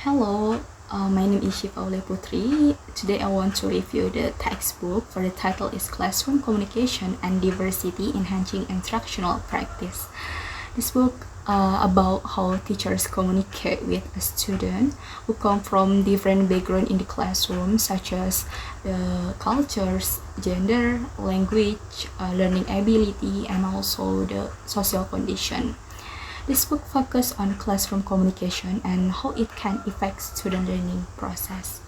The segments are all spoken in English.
Hello, my name is Aulia Putri. Today I want to review the textbook for the title is Classroom Communication and Diversity Enhancing Instructional Practice. This book about how teachers communicate with a student who come from different backgrounds in the classroom, such as the cultures, gender, language, learning ability, and also the social condition. This book focuses on classroom communication and how it can affect student learning process.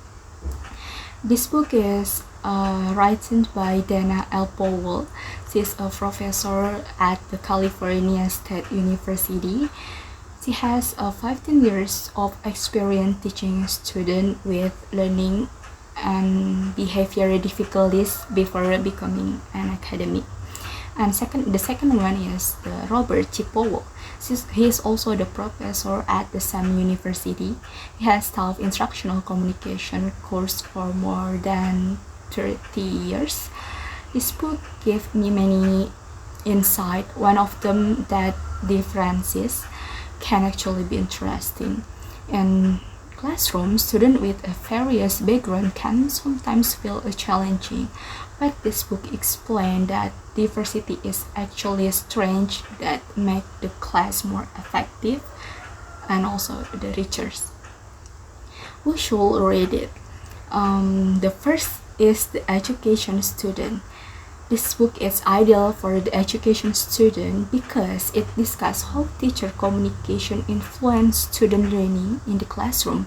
This book is written by Dana L. Powell. She's a professor at the California State University. She has 15 years of experience teaching students with learning and behavioral difficulties before becoming an academic. And the second one is Robert G. Powell. He is also the professor at the same university. He has taught instructional communication course for more than 30 years. This book gave me many insight. One of them that differences can actually be interesting. In classroom, students with a various background can sometimes feel challenging, but this book explains that diversity is actually a strength that make the class more effective and also the richer. We should read it. The first is the education student. This book is ideal for the education student because it discusses how teacher communication influence student learning in the classroom.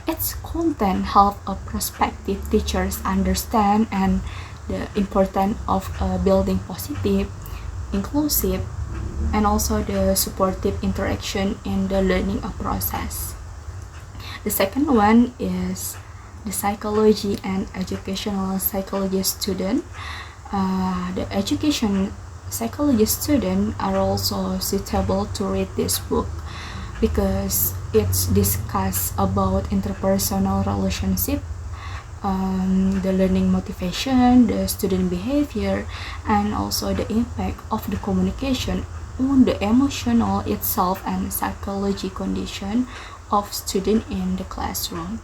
Its content help a prospective teachers understand and the importance of building positive, inclusive, and also the supportive interaction in the learning process. The second one is the psychology and educational psychology student. The education psychology students are also suitable to read this book because it's discuss about interpersonal relationship, the learning motivation, the student behavior, and also the impact of the communication on the emotional itself and psychology condition of student in the classroom.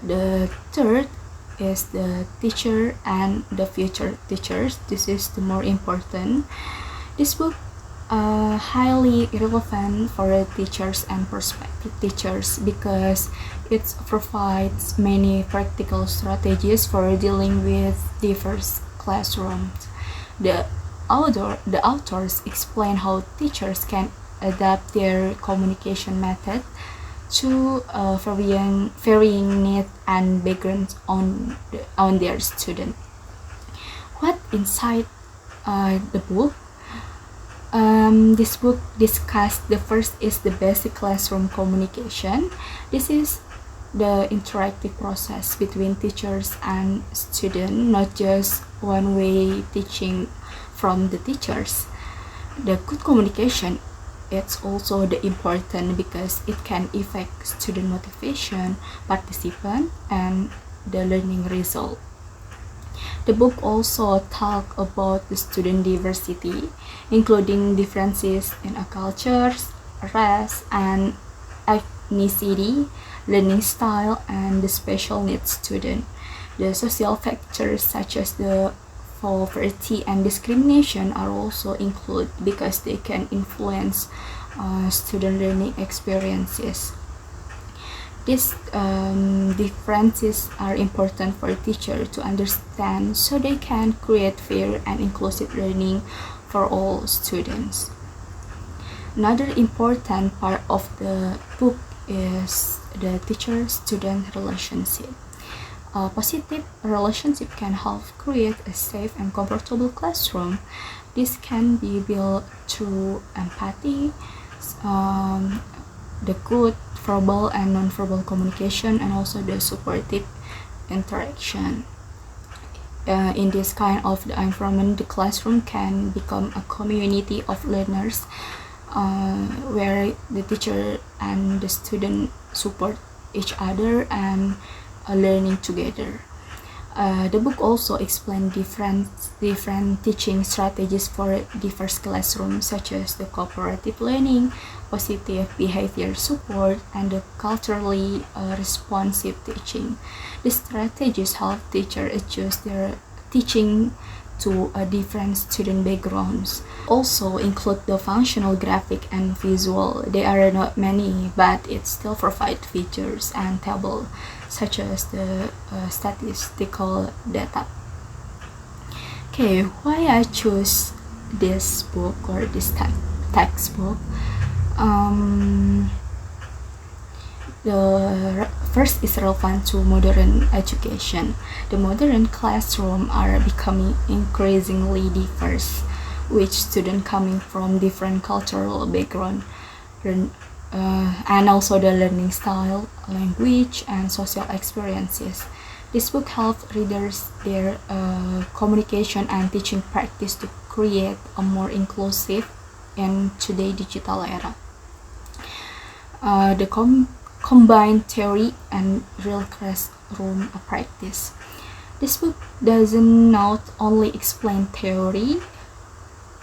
The third is the teacher and the future teachers. This is the more important. This book highly relevant for teachers and prospective teachers because it provides many practical strategies for dealing with diverse classrooms. The authors explain how teachers can adapt their communication method to varying needs and backgrounds on their student. What inside the book? This book discussed the first is the basic classroom communication. This is the interactive process between teachers and students, not just one-way teaching from the teachers. The good communication it's also the important because it can affect student motivation, participant, and the learning result. The book also talk about the student diversity, including differences in cultures, race, and ethnicity, learning style, and the special needs student. The social factors such as the poverty and discrimination are also included because they can influence student learning experiences. These differences are important for teachers to understand so they can create fair and inclusive learning for all students. Another important part of the book is the teacher-student relationship. A positive relationship can help create a safe and comfortable classroom. This can be built through empathy, the good verbal and non-verbal communication, and also the supportive interaction. In this kind of the environment, the classroom can become a community of learners where the teacher and the student support each other and learning together. The book also explains different teaching strategies for diverse classrooms, such as the cooperative learning, positive behavior support, and the culturally responsive teaching. These strategies help teachers adjust their teaching to different student backgrounds. Also include the functional, graphic, and visual. There are not many, but it still provides features and tables such as the statistical data. Okay, why I choose this book or this textbook? The first is relevant to modern education. The modern classroom are becoming increasingly diverse, with students coming from different cultural background, and also the learning style, language, and social experiences. This book helps readers their communication and teaching practice to create a more inclusive in today's digital era. The combined theory and real classroom practice. This book doesn't not only explain theory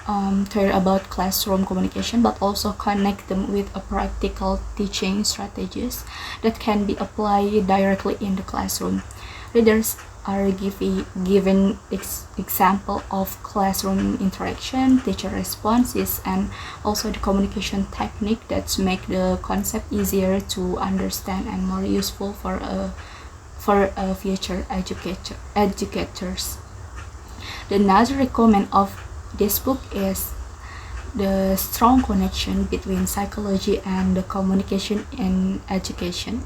about classroom communication, but also connect them with a practical teaching strategies that can be applied directly in the classroom. Readers are given example of classroom interaction, teacher responses, and also the communication technique that make the concept easier to understand and more useful for future educators. The another recommend of this book is the strong connection between psychology and the communication in education.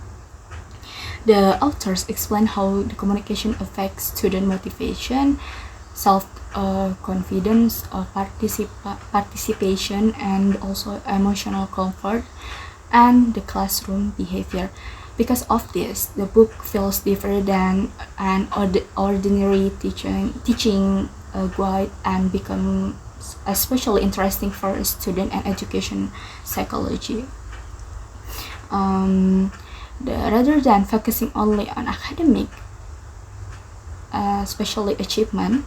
The authors explain how the communication affects student motivation, self-confidence, participation, and also emotional comfort, and the classroom behavior. Because of this, the book feels different than an ordinary teaching guide and becomes especially interesting for student and education psychology. Rather than focusing only on academic, especially achievement,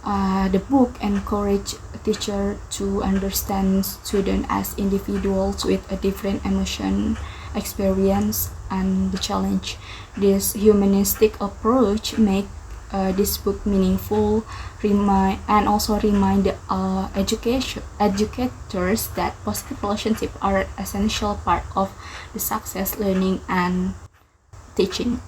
the book encourage teacher to understand student as individuals with a different emotion, experience, and the challenge. This humanistic approach make this book meaningful, and also remind the educators that positive relationships are an essential part of the success learning and teaching.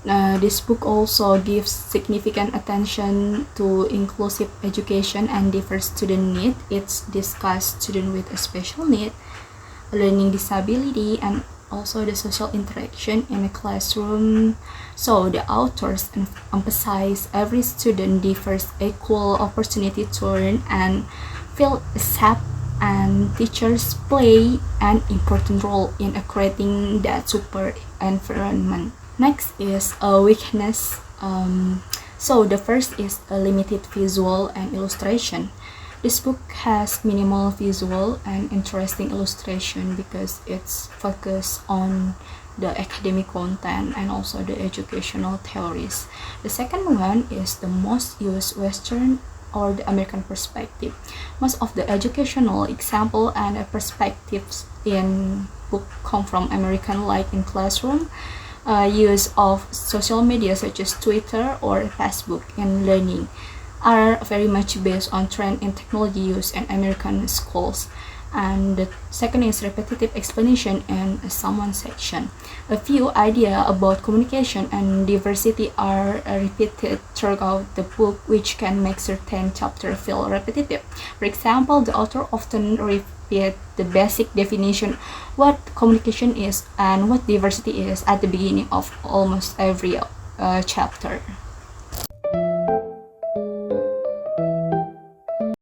This book also gives significant attention to inclusive education and diverse student needs. It discusses students with a special need, learning disability, and also the social interaction in a classroom. So the authors emphasize every student deserves equal opportunity to learn and feel accepted, and teachers play an important role in creating that super environment. Next is a weakness. So the first is a limited visual and illustration. This book has minimal visual and interesting illustration because it's focused on the academic content and also the educational theories. The second one is the most used Western or the American perspective. Most of the educational example and perspectives in book come from American, like in classroom, use of social media such as Twitter or Facebook in learning are very much based on trend in technology use in American schools. And the second is repetitive explanation in someone section. A few ideas about communication and diversity are repeated throughout the book, which can make certain chapters feel repetitive. For example, the author often repeats the basic definition what communication is and what diversity is at the beginning of almost every chapter.